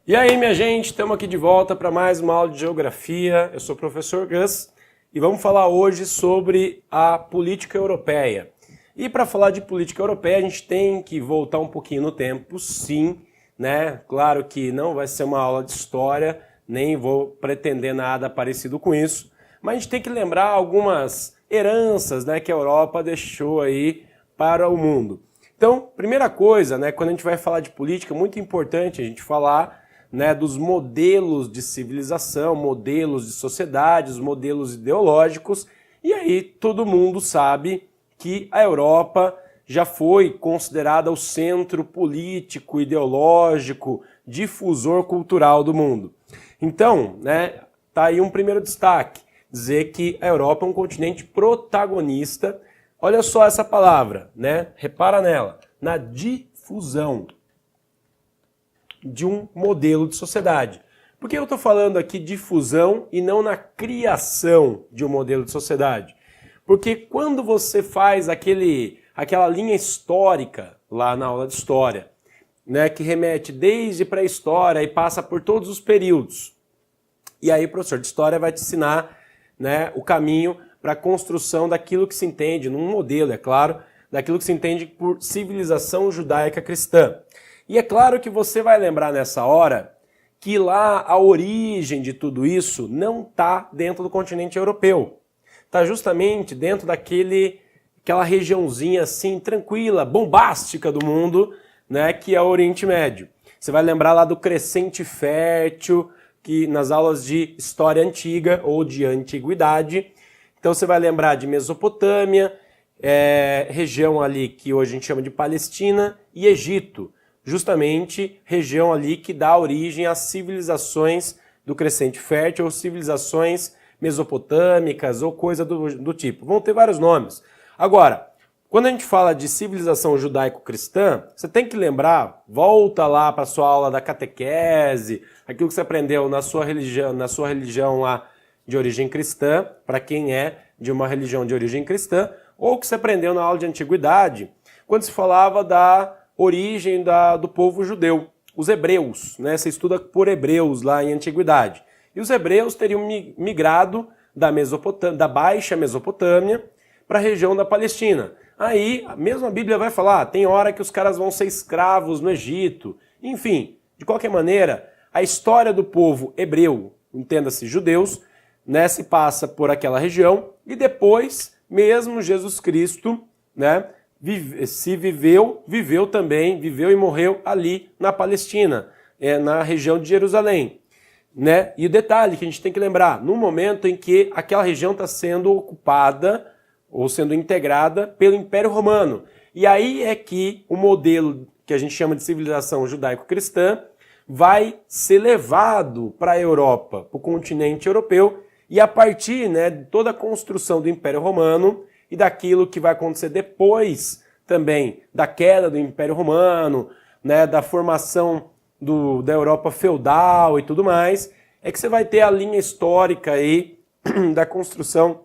E aí, minha gente, estamos aqui de volta para mais uma aula de geografia. Eu sou o professor Gus e vamos falar hoje sobre a política europeia. E para falar de política europeia, a gente tem que voltar um pouquinho no tempo, sim, né? Claro que não vai ser uma aula de história, nem vou pretender nada parecido com isso, mas a gente tem que lembrar algumas heranças, né, que a Europa deixou aí para o mundo. Então, primeira coisa, né, quando a gente vai falar de política, é muito importante a gente falar, né, dos modelos de civilização, modelos de sociedades, modelos ideológicos, e aí todo mundo sabe que a Europa já foi considerada o centro político, ideológico, difusor cultural do mundo. Então, né, tá aí um primeiro destaque, dizer que a Europa é um continente protagonista. Olha só essa palavra, né? Repara nela, na difusão de um modelo de sociedade. Por que eu estou falando aqui de difusão e não na criação de um modelo de sociedade? Porque quando você faz aquela linha histórica lá na aula de história, né, que remete desde pré-história e passa por todos os períodos, e aí o professor de história vai te ensinar, né, o caminho para a construção daquilo que se entende, num modelo, é claro, daquilo que se entende por civilização judaica cristã. E é claro que você vai lembrar nessa hora que lá a origem de tudo isso não está dentro do continente europeu. Está justamente dentro daquela regiãozinha assim tranquila, bombástica do mundo, né, que é o Oriente Médio. Você vai lembrar lá do Crescente Fértil, que nas aulas de História Antiga ou de Antiguidade. Então você vai lembrar de Mesopotâmia, região ali que hoje a gente chama de Palestina, e Egito. Justamente região ali que dá origem às civilizações do Crescente Fértil, ou civilizações mesopotâmicas, ou coisa do tipo. Vão ter vários nomes. Agora, quando a gente fala de civilização judaico-cristã, você tem que lembrar, volta lá para a sua aula da catequese, aquilo que você aprendeu na sua religião lá de origem cristã, para quem é de uma religião de origem cristã, ou que você aprendeu na aula de antiguidade, quando se falava da origem do povo judeu, os hebreus, né? Você estuda por hebreus lá em antiguidade. E os hebreus teriam migrado da Baixa Mesopotâmia para a região da Palestina. Aí, mesmo a Bíblia vai falar, tem hora que os caras vão ser escravos no Egito. Enfim, de qualquer maneira, a história do povo hebreu, entenda-se judeus, né, se passa por aquela região e depois, mesmo Jesus Cristo, né, viveu e morreu ali na Palestina, na região de Jerusalém. Né? E o detalhe que a gente tem que lembrar, no momento em que aquela região está sendo ocupada ou sendo integrada pelo Império Romano. E aí é que o modelo que a gente chama de civilização judaico-cristã vai ser levado para a Europa, para o continente europeu, e a partir, né, de toda a construção do Império Romano e daquilo que vai acontecer depois também da queda do Império Romano, né, da formação da Europa feudal e tudo mais, é que você vai ter a linha histórica aí da construção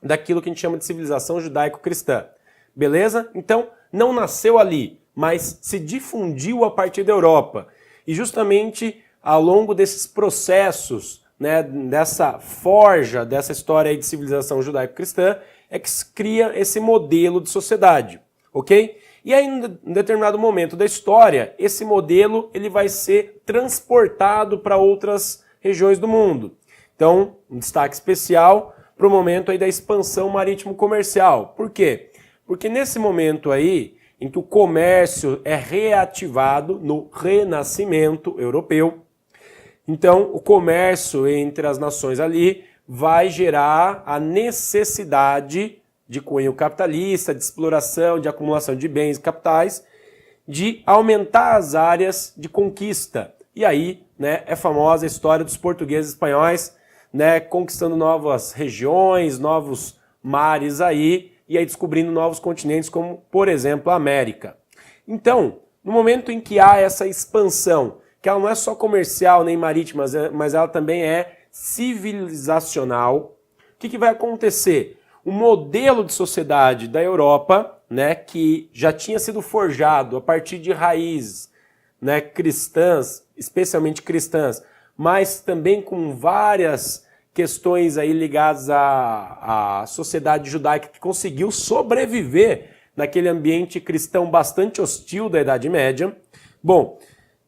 daquilo que a gente chama de civilização judaico-cristã. Beleza? Então, não nasceu ali, mas se difundiu a partir da Europa. E justamente ao longo desses processos, né, dessa forja, dessa história aí de civilização judaico-cristã, é que se cria esse modelo de sociedade, ok? E aí, em determinado momento da história, esse modelo ele vai ser transportado para outras regiões do mundo. Então, um destaque especial para o momento aí da expansão marítimo-comercial. Por quê? Porque nesse momento aí, em que o comércio é reativado no Renascimento europeu, então o comércio entre as nações ali vai gerar a necessidade de cunho capitalista, de exploração, de acumulação de bens e capitais, de aumentar as áreas de conquista. E aí, né, é famosa a história dos portugueses e espanhóis, né, conquistando novas regiões, novos mares aí, e aí descobrindo novos continentes, como, por exemplo, a América. Então, no momento em que há essa expansão, que ela não é só comercial nem marítima, mas ela também é civilizacional, o que vai acontecer? O modelo de sociedade da Europa, né, que já tinha sido forjado a partir de raízes né, cristãs, especialmente cristãs, mas também com várias questões aí ligadas à sociedade judaica que conseguiu sobreviver naquele ambiente cristão bastante hostil da Idade Média. Bom,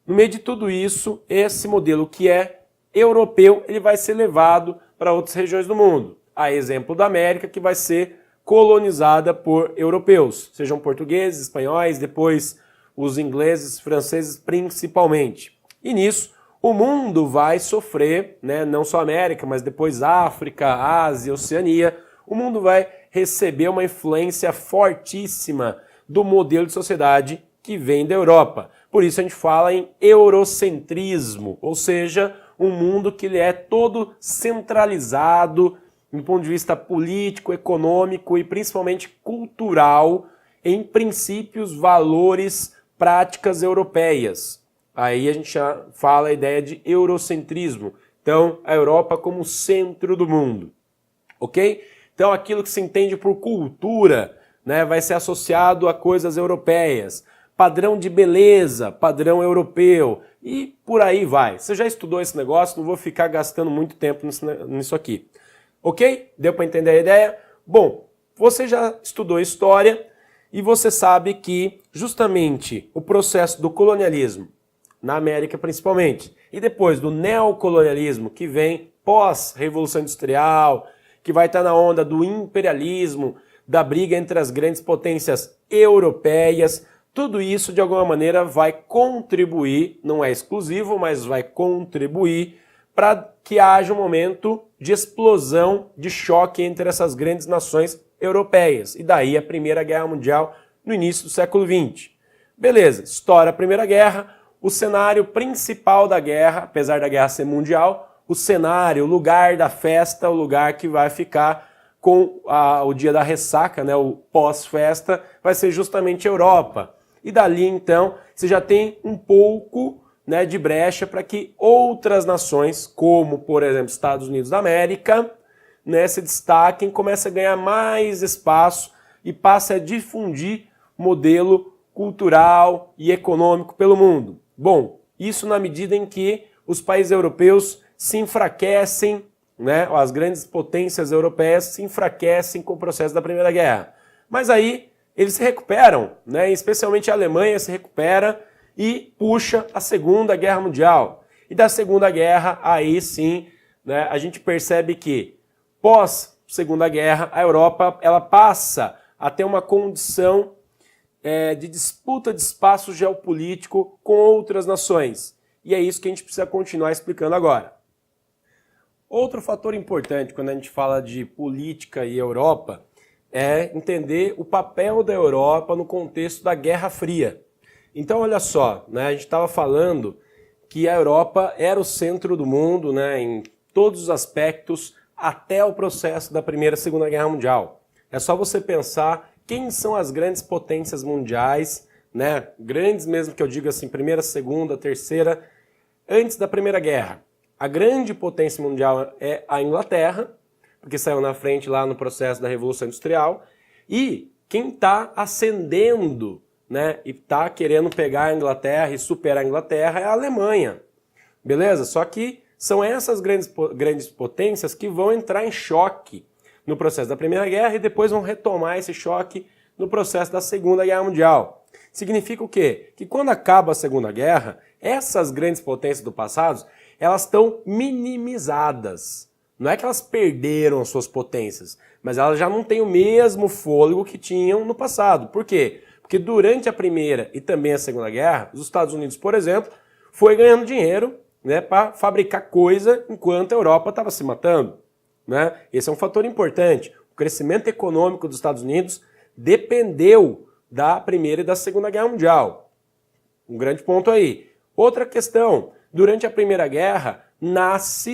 no meio de tudo isso, esse modelo que é europeu, ele vai ser levado para outras regiões do mundo. A exemplo da América, que vai ser colonizada por europeus, sejam portugueses, espanhóis, depois os ingleses, franceses principalmente. E nisso, o mundo vai sofrer, né, não só a América, mas depois África, Ásia, Oceania, o mundo vai receber uma influência fortíssima do modelo de sociedade que vem da Europa. Por isso a gente fala em eurocentrismo, ou seja, um mundo que ele é todo centralizado do ponto de vista político, econômico e principalmente cultural em princípios, valores, práticas europeias. Aí a gente já fala a ideia de eurocentrismo. Então, a Europa como centro do mundo. Ok? Então, aquilo que se entende por cultura, né, vai ser associado a coisas europeias. Padrão de beleza, padrão europeu. E por aí vai. Você já estudou esse negócio, não vou ficar gastando muito tempo nisso aqui. Ok? Deu para entender a ideia? Bom, você já estudou história e você sabe que justamente o processo do colonialismo, na América principalmente, e depois do neocolonialismo, que vem pós-Revolução Industrial, que vai estar na onda do imperialismo, da briga entre as grandes potências europeias, tudo isso de alguma maneira vai contribuir, não é exclusivo, mas vai contribuir para que haja um momento de explosão, de choque entre essas grandes nações europeias. E daí a Primeira Guerra Mundial no início do século XX. Beleza, estoura a Primeira Guerra, o cenário principal da guerra, apesar da guerra ser mundial, o cenário, o lugar da festa, o lugar que vai ficar com o dia da ressaca, né, o pós-festa, vai ser justamente a Europa. E dali então você já tem um pouco, né, de brecha para que outras nações, como por exemplo Estados Unidos da América, né, se destaquem, comecem a ganhar mais espaço e passem a difundir modelo cultural e econômico pelo mundo. Bom, isso na medida em que os países europeus se enfraquecem, né, as grandes potências europeias se enfraquecem com o processo da Primeira Guerra. Mas aí eles se recuperam, né, especialmente a Alemanha se recupera e puxa a Segunda Guerra Mundial. E da Segunda Guerra, aí sim, né, a gente percebe que pós Segunda Guerra, a Europa ela passa a ter uma condição de disputa de espaço geopolítico com outras nações. E é isso que a gente precisa continuar explicando agora. Outro fator importante quando a gente fala de política e Europa é entender o papel da Europa no contexto da Guerra Fria. Então, olha só, né, a gente estava falando que a Europa era o centro do mundo, né, em todos os aspectos, até o processo da Primeira e Segunda Guerra Mundial. É só você pensar quem são as grandes potências mundiais, né, grandes mesmo que eu diga assim, Primeira, Segunda, Terceira, antes da Primeira Guerra. A grande potência mundial é a Inglaterra, porque saiu na frente lá no processo da Revolução Industrial, e quem está ascendendo, né, e está querendo pegar a Inglaterra e superar a Inglaterra é a Alemanha, beleza? Só que são essas grandes potências que vão entrar em choque no processo da Primeira Guerra e depois vão retomar esse choque no processo da Segunda Guerra Mundial. Significa o quê? Que quando acaba a Segunda Guerra, essas grandes potências do passado, elas estão minimizadas. Não é que elas perderam as suas potências, mas elas já não têm o mesmo fôlego que tinham no passado. Por quê? Porque durante a Primeira e também a Segunda Guerra, os Estados Unidos, por exemplo, foi ganhando dinheiro, né, para fabricar coisa enquanto a Europa estava se matando. Né? Esse é um fator importante. O crescimento econômico dos Estados Unidos dependeu da Primeira e da Segunda Guerra Mundial. Um grande ponto aí. Outra questão, durante a Primeira Guerra, nasce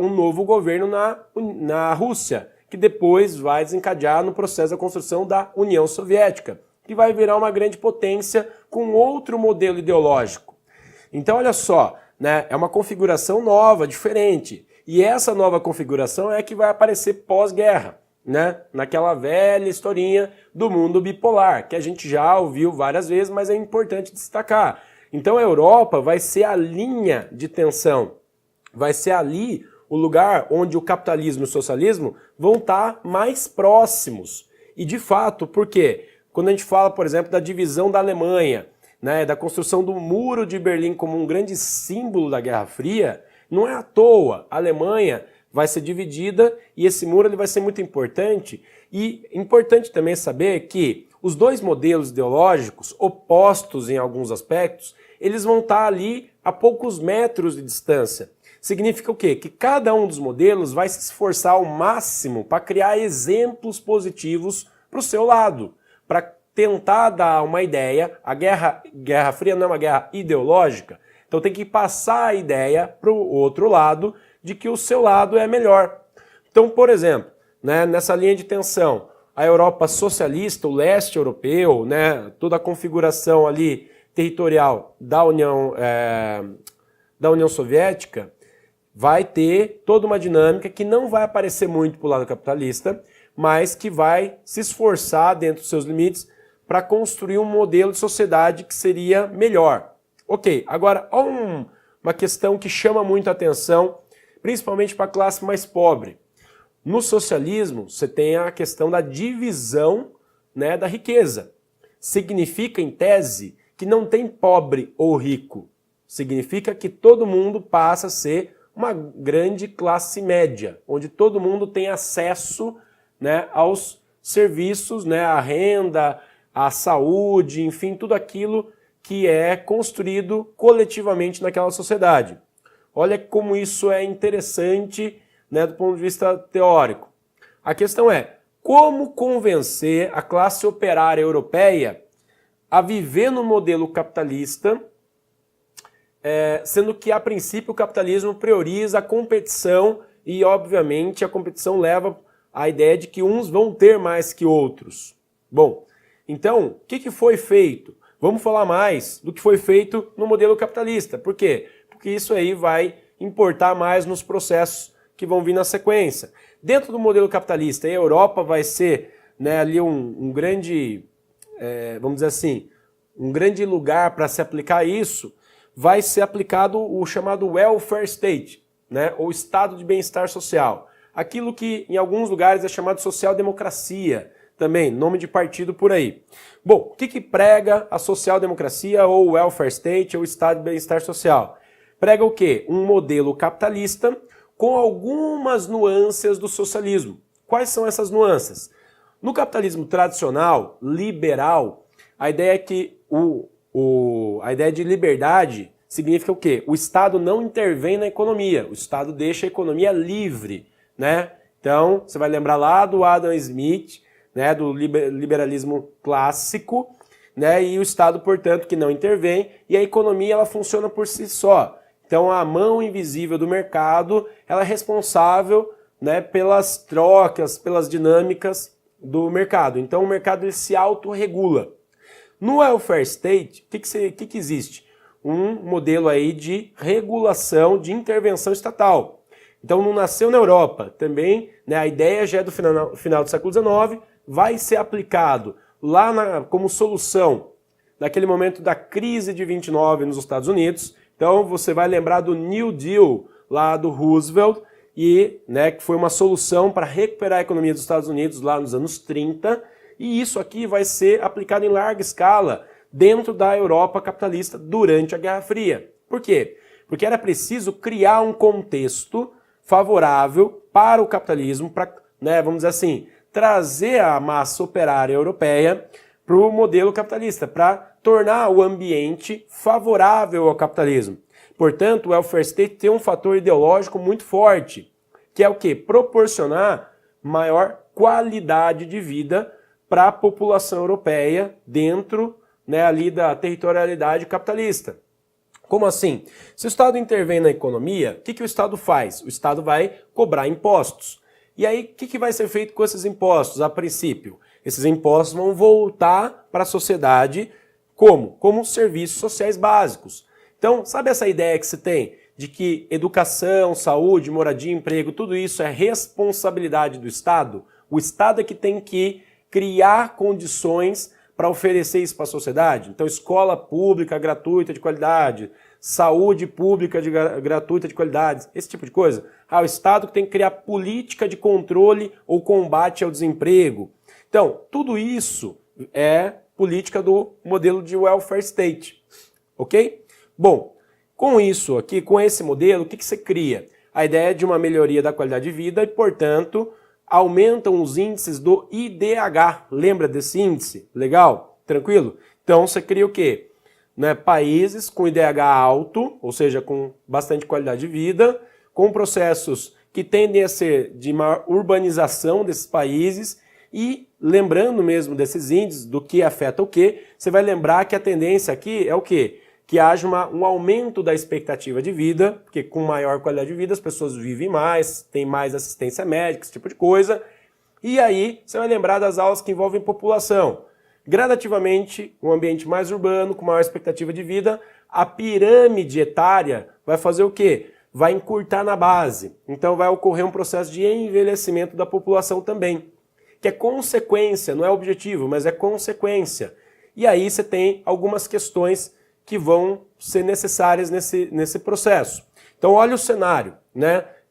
um novo governo na Rússia, que depois vai desencadear no processo da construção da União Soviética, que vai virar uma grande potência com outro modelo ideológico. Então, olha só, né, é uma configuração nova, diferente. E essa nova configuração é que vai aparecer pós-guerra, né? Naquela velha historinha do mundo bipolar, que a gente já ouviu várias vezes, mas é importante destacar Então a Europa vai ser a linha de tensão, vai ser ali o lugar onde o capitalismo e o socialismo vão estar mais próximos. E de fato, por quê? Quando a gente fala, por exemplo, da divisão da Alemanha, né, da construção do Muro de Berlim como um grande símbolo da Guerra Fria, não é à toa. A Alemanha vai ser dividida e esse muro ele vai ser muito importante. E importante também saber que os dois modelos ideológicos, opostos em alguns aspectos, eles vão estar ali a poucos metros de distância. Significa o quê? Que cada um dos modelos vai se esforçar ao máximo para criar exemplos positivos para o seu lado, para tentar dar uma ideia. A Guerra Fria não é uma guerra ideológica, então tem que passar a ideia para o outro lado de que o seu lado é melhor. Então, por exemplo, né, nessa linha de tensão, a Europa socialista, o leste europeu, né, toda a configuração ali territorial da União Soviética, vai ter toda uma dinâmica que não vai aparecer muito para o lado capitalista, mas que vai se esforçar dentro dos seus limites para construir um modelo de sociedade que seria melhor. Ok, agora, olha uma questão que chama muito a atenção, principalmente para a classe mais pobre. No socialismo, você tem a questão da divisão, né, da riqueza. Significa, em tese, que não tem pobre ou rico. Significa que todo mundo passa a ser uma grande classe média, onde todo mundo tem acesso, né, aos serviços, né, à renda, à saúde, enfim, tudo aquilo que é construído coletivamente naquela sociedade. Olha como isso é interessante, né, do ponto de vista teórico. A questão é, como convencer a classe operária europeia a viver no modelo capitalista, sendo que, a princípio, o capitalismo prioriza a competição e, obviamente, a competição leva à ideia de que uns vão ter mais que outros. Bom, então, o que foi feito? Vamos falar mais do que foi feito no modelo capitalista. Por quê? Porque isso aí vai importar mais nos processos que vão vir na sequência. Dentro do modelo capitalista, a Europa vai ser, né, ali um grande, vamos dizer assim, um grande lugar para se aplicar isso, vai ser aplicado o chamado welfare state, né, ou estado de bem-estar social. Aquilo que em alguns lugares é chamado social-democracia, também, nome de partido por aí. Bom, o que prega a social-democracia ou o welfare state ou estado de bem-estar social? Prega o quê? Um modelo capitalista com algumas nuances do socialismo. Quais são essas nuances? No capitalismo tradicional, liberal, a ideia é que a ideia de liberdade significa o quê? O Estado não intervém na economia, o Estado deixa a economia livre, né? Então, você vai lembrar lá do Adam Smith, né, do liberalismo clássico, né, e o Estado, portanto, que não intervém, e a economia ela funciona por si só. Então, a mão invisível do mercado ela é responsável, né, pelas trocas, pelas dinâmicas do mercado. Então, o mercado ele se autorregula. No welfare state, o que existe? Um modelo aí de regulação, de intervenção estatal. Então, não nasceu na Europa. Também, né, a ideia já é do final do século XIX, vai ser aplicado lá como solução naquele momento da crise de 29 nos Estados Unidos. Então você vai lembrar do New Deal lá do Roosevelt, né, que foi uma solução para recuperar a economia dos Estados Unidos lá nos anos 30, e isso aqui vai ser aplicado em larga escala dentro da Europa capitalista durante a Guerra Fria. Por quê? Porque era preciso criar um contexto favorável para o capitalismo, para, né, vamos dizer assim, trazer a massa operária europeia para o modelo capitalista, para tornar o ambiente favorável ao capitalismo. Portanto, o welfare state tem um fator ideológico muito forte, que é o quê? Proporcionar maior qualidade de vida para a população europeia dentro, né, ali da territorialidade capitalista. Como assim? Se o Estado intervém na economia, o que o Estado faz? O Estado vai cobrar impostos. E aí, o que vai ser feito com esses impostos, a princípio? Esses impostos vão voltar para a sociedade como? Como serviços sociais básicos. Então, sabe essa ideia que se tem de que educação, saúde, moradia, emprego, tudo isso é responsabilidade do Estado? O Estado é que tem que criar condições para oferecer isso para a sociedade? Então, escola pública gratuita de qualidade, saúde pública gratuita de qualidade, esse tipo de coisa. O Estado que tem que criar política de controle ou combate ao desemprego. Então, tudo isso é política do modelo de welfare state, ok? Bom, com isso aqui, com esse modelo, o que você cria? A ideia é de uma melhoria da qualidade de vida e, portanto, aumentam os índices do IDH. Lembra desse índice? Legal? Tranquilo? Então, você cria o quê? Países com IDH alto, ou seja, com bastante qualidade de vida, com processos que tendem a ser de maior urbanização desses países e, lembrando mesmo desses índices, do que afeta o quê, você vai lembrar que a tendência aqui é o quê? Que haja um aumento da expectativa de vida, porque com maior qualidade de vida as pessoas vivem mais, têm mais assistência médica, esse tipo de coisa. E aí você vai lembrar das aulas que envolvem população. Gradativamente, um ambiente mais urbano, com maior expectativa de vida, a pirâmide etária vai fazer o quê? Vai encurtar na base. Então vai ocorrer um processo de envelhecimento da população também, que é consequência, não é objetivo, mas é consequência. E aí você tem algumas questões que vão ser necessárias nesse processo. Então olha o cenário,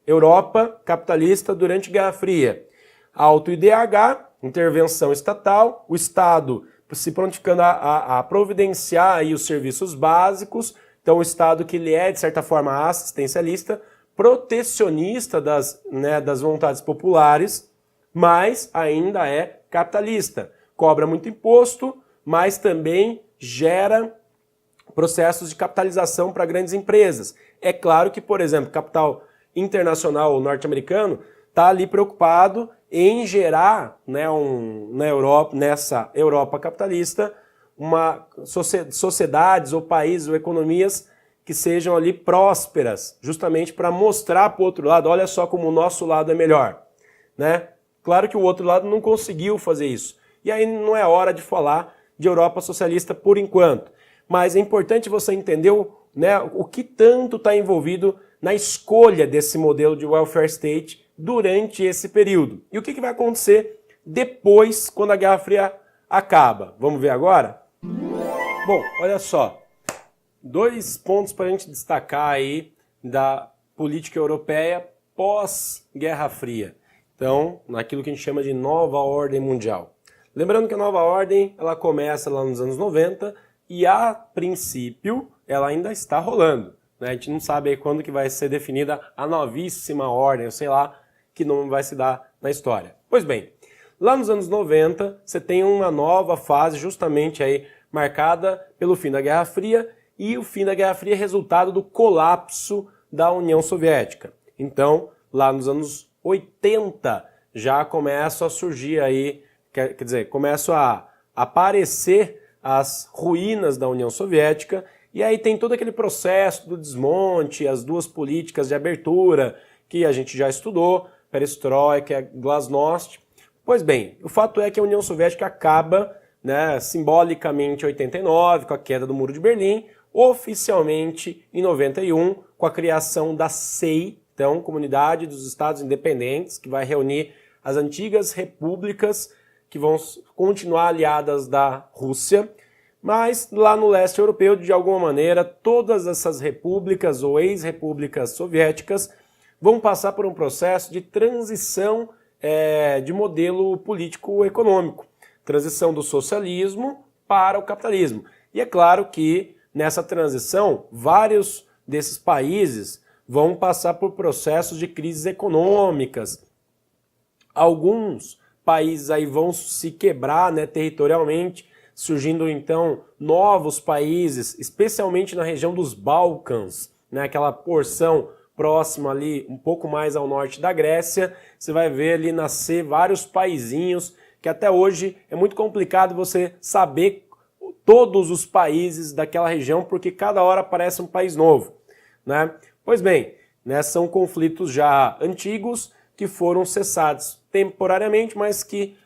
Europa capitalista durante Guerra Fria. Alto IDH, intervenção estatal, o Estado se prontificando a providenciar aí os serviços básicos, então o Estado que ele é, de certa forma, assistencialista, protecionista das vontades populares, mas ainda é capitalista. Cobra muito imposto, mas também gera processos de capitalização para grandes empresas. É claro que, por exemplo, capital internacional norte-americano está ali preocupado em gerar nessa Europa capitalista sociedades ou países ou economias que sejam ali prósperas, justamente para mostrar para o outro lado, olha só como o nosso lado é melhor. Claro que o outro lado não conseguiu fazer isso. E aí não é hora de falar de Europa socialista por enquanto. Mas é importante você entender o que tanto está envolvido na escolha desse modelo de welfare state durante esse período. E o que vai acontecer depois, quando a Guerra Fria acaba? Vamos ver agora? Bom, olha só. 2 pontos para a gente destacar aí da política europeia pós-Guerra Fria. Então, naquilo que a gente chama de nova ordem mundial. Lembrando que a nova ordem ela começa lá nos anos 90 e, a princípio, ela ainda está rolando. A gente não sabe aí quando que vai ser definida a novíssima ordem, sei lá, que não vai se dar na história. Pois bem, lá nos anos 90, você tem uma nova fase justamente aí marcada pelo fim da Guerra Fria, e o fim da Guerra Fria é resultado do colapso da União Soviética. Então, lá nos anos 80, já começam a surgir aí, quer dizer, começam a aparecer as ruínas da União Soviética, e aí tem todo aquele processo do desmonte, as duas políticas de abertura que a gente já estudou, perestroika, glasnost. Pois bem, o fato é que a União Soviética acaba, simbolicamente em 89, com a queda do Muro de Berlim, oficialmente em 91, com a criação da CEI, então, Comunidade dos Estados Independentes, que vai reunir as antigas repúblicas que vão continuar aliadas da Rússia, mas lá no leste europeu, de alguma maneira, todas essas repúblicas ou ex-repúblicas soviéticas vão passar por um processo de transição de modelo político-econômico, transição do socialismo para o capitalismo. E é claro que nessa transição, vários desses países vão passar por processos de crises econômicas. Alguns países aí vão se quebrar territorialmente, surgindo então novos países, especialmente na região dos Balcãs, aquela porção próxima ali, um pouco mais ao norte da Grécia. Você vai ver ali nascer vários paizinhos, que até hoje é muito complicado você saber todos os países daquela região, porque cada hora aparece um país novo. Pois bem, são conflitos já antigos que foram cessados temporariamente, mas que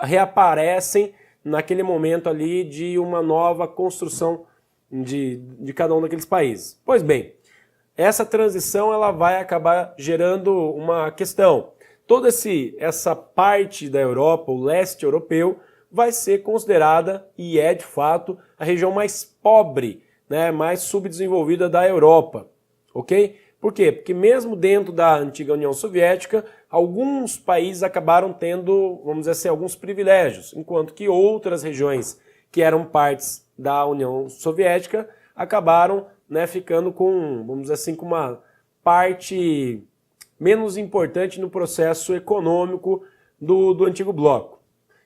reaparecem naquele momento ali de uma nova construção de cada um daqueles países. Pois bem, essa transição ela vai acabar gerando uma questão. Toda essa parte da Europa, o leste europeu, vai ser considerada, e é de fato, a região mais pobre, né, mais subdesenvolvida da Europa, ok? Por quê? Porque mesmo dentro da antiga União Soviética, alguns países acabaram tendo, vamos dizer assim, alguns privilégios, enquanto que outras regiões que eram partes da União Soviética acabaram, né, ficando com, vamos dizer assim, com uma parte menos importante no processo econômico do antigo bloco.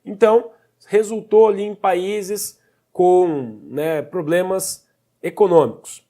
Então, resultou ali em países com, né, problemas econômicos.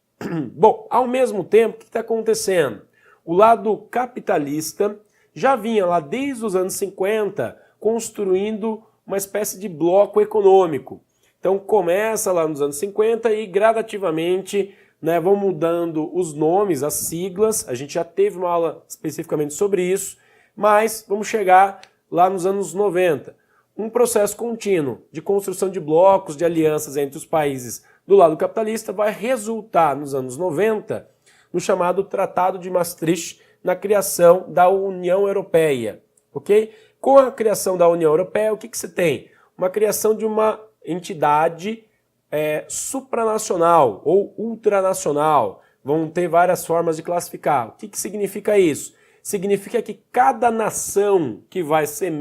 Bom, ao mesmo tempo, o que está acontecendo? O lado capitalista já vinha lá desde os anos 50 construindo uma espécie de bloco econômico. Então começa lá nos anos 50 e gradativamente, né, vão mudando os nomes, as siglas. A gente já teve uma aula especificamente sobre isso, mas vamos chegar lá nos anos 90. Um processo contínuo de construção de blocos, de alianças entre os países do lado capitalista vai resultar nos anos 90 no chamado Tratado de Maastricht, na criação da União Europeia, ok? Com a criação da União Europeia, o que você tem? Uma criação de uma entidade supranacional ou ultranacional. Vão ter várias formas de classificar. O que significa isso? Significa que cada nação que vai ser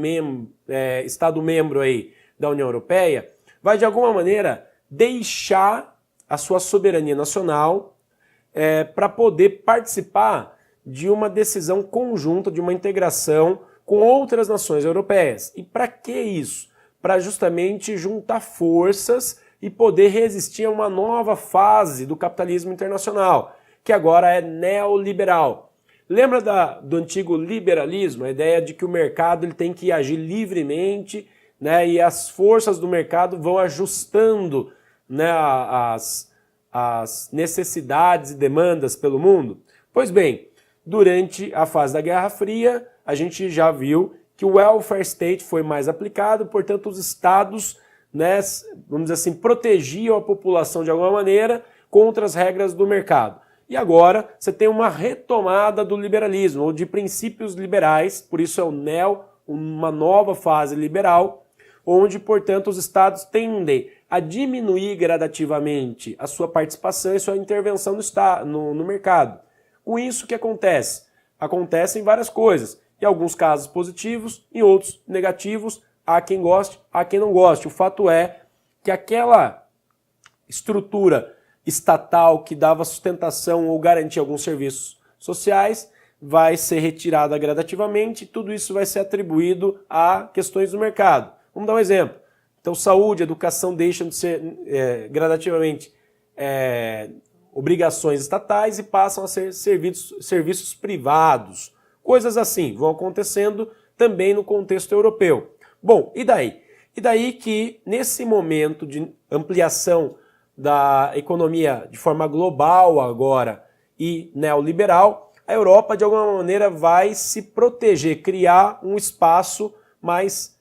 Estado-membro aí da União Europeia vai, de alguma maneira, deixar a sua soberania nacional para poder participar de uma decisão conjunta, de uma integração com outras nações europeias. E para que isso? Para justamente juntar forças e poder resistir a uma nova fase do capitalismo internacional, que agora é neoliberal. Lembra do antigo liberalismo? A ideia de que o mercado ele tem que agir livremente, né, e as forças do mercado vão ajustando, né, as necessidades e demandas pelo mundo? Pois bem, durante a fase da Guerra Fria, a gente já viu que o welfare state foi mais aplicado, portanto os estados, né, vamos dizer assim, protegiam a população de alguma maneira contra as regras do mercado. E agora você tem uma retomada do liberalismo, ou de princípios liberais, por isso é uma nova fase liberal, onde, portanto, os estados tendem a diminuir gradativamente a sua participação e sua intervenção no mercado. Com isso, o que acontece? Acontecem várias coisas. Em alguns casos positivos, em outros negativos. Há quem goste, há quem não goste. O fato é que aquela estrutura estatal que dava sustentação ou garantia alguns serviços sociais vai ser retirada gradativamente e tudo isso vai ser atribuído a questões do mercado. Vamos dar um exemplo. Então, saúde, educação deixam de ser gradativamente obrigações estatais e passam a ser serviços privados. Coisas assim vão acontecendo também no contexto europeu. Bom, e daí? E daí que nesse momento de ampliação da economia de forma global agora e neoliberal, a Europa de alguma maneira vai se proteger, criar um espaço mais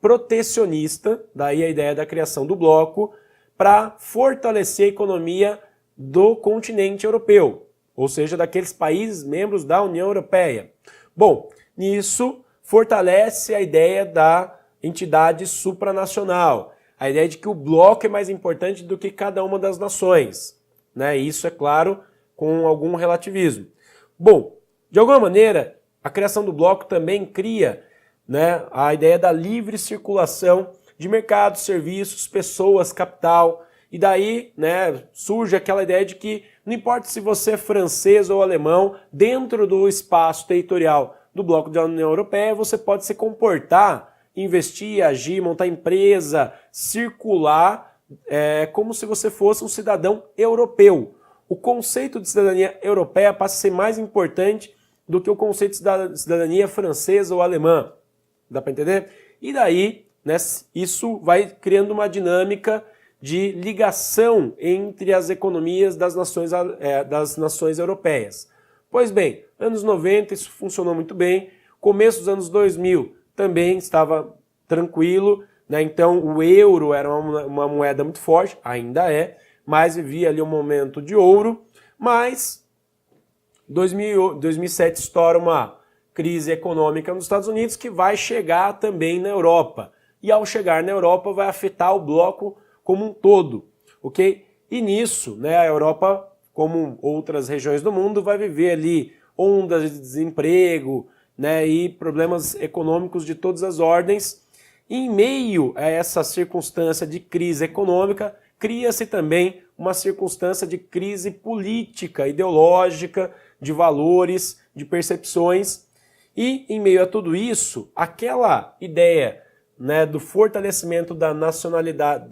protecionista, daí a ideia da criação do bloco, para fortalecer a economia do continente europeu, ou seja, daqueles países membros da União Europeia. Bom, nisso fortalece a ideia da entidade supranacional, a ideia de que o bloco é mais importante do que cada uma das nações, né? Isso, é claro, com algum relativismo. Bom, de alguma maneira, a criação do bloco também cria, né, a ideia da livre circulação de mercados, serviços, pessoas, capital. E daí, né, surge aquela ideia de que não importa se você é francês ou alemão, dentro do espaço territorial do bloco da União Europeia, você pode se comportar, investir, agir, montar empresa, circular, como se você fosse um cidadão europeu. O conceito de cidadania europeia passa a ser mais importante do que o conceito de cidadania francesa ou alemã. Dá para entender? E daí, né, isso vai criando uma dinâmica de ligação entre as economias das nações europeias. Pois bem, anos 90 isso funcionou muito bem, começo dos anos 2000 também estava tranquilo, né? Então o euro era uma moeda muito forte, ainda é, mas vivia ali um momento de ouro, mas 2007 estoura uma crise econômica nos Estados Unidos que vai chegar também na Europa. e ao chegar na Europa vai afetar o bloco como um todo, ok? E nisso, né, a Europa, como outras regiões do mundo, vai viver ali ondas de desemprego, né, e problemas econômicos de todas as ordens. E em meio a essa circunstância de crise econômica, cria-se também uma circunstância de crise política, ideológica, de valores, de percepções. E em meio a tudo isso, aquela ideia, né, do fortalecimento da nacionalidade,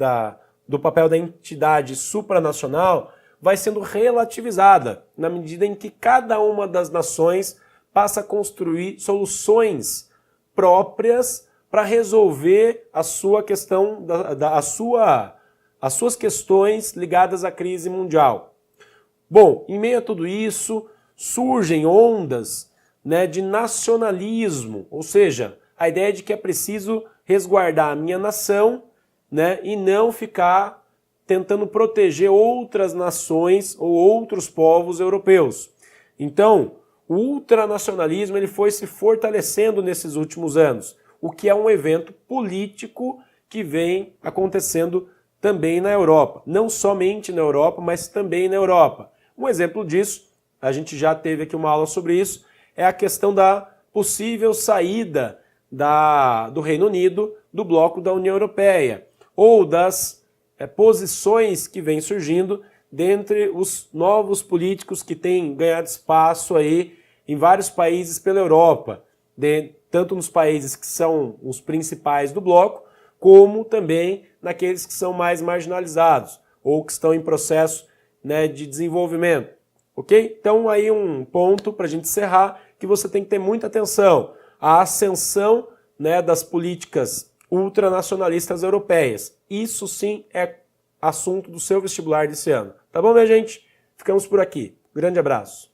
do papel da entidade supranacional, vai sendo relativizada, na medida em que cada uma das nações passa a construir soluções próprias para resolver a sua questão, as suas questões ligadas à crise mundial. Bom, em meio a tudo isso, surgem ondas, né, de nacionalismo, ou seja, a ideia de que é preciso resguardar a minha nação, né, e não ficar tentando proteger outras nações ou outros povos europeus. Então, o ultranacionalismo ele foi se fortalecendo nesses últimos anos, o que é um evento político que vem acontecendo também na Europa. Não somente na Europa, mas também na Europa. Um exemplo disso, a gente já teve aqui uma aula sobre isso, é a questão da possível saída do Reino Unido do bloco da União Europeia, ou das posições que vêm surgindo dentre os novos políticos que têm ganhado espaço aí em vários países pela Europa, tanto nos países que são os principais do bloco, como também naqueles que são mais marginalizados ou que estão em processo, né, de desenvolvimento. Ok? Então aí um ponto para a gente encerrar que você tem que ter muita atenção. A ascensão, né, das políticas ultranacionalistas europeias. Isso sim é assunto do seu vestibular desse ano. Tá bom, minha gente? Ficamos por aqui. Grande abraço.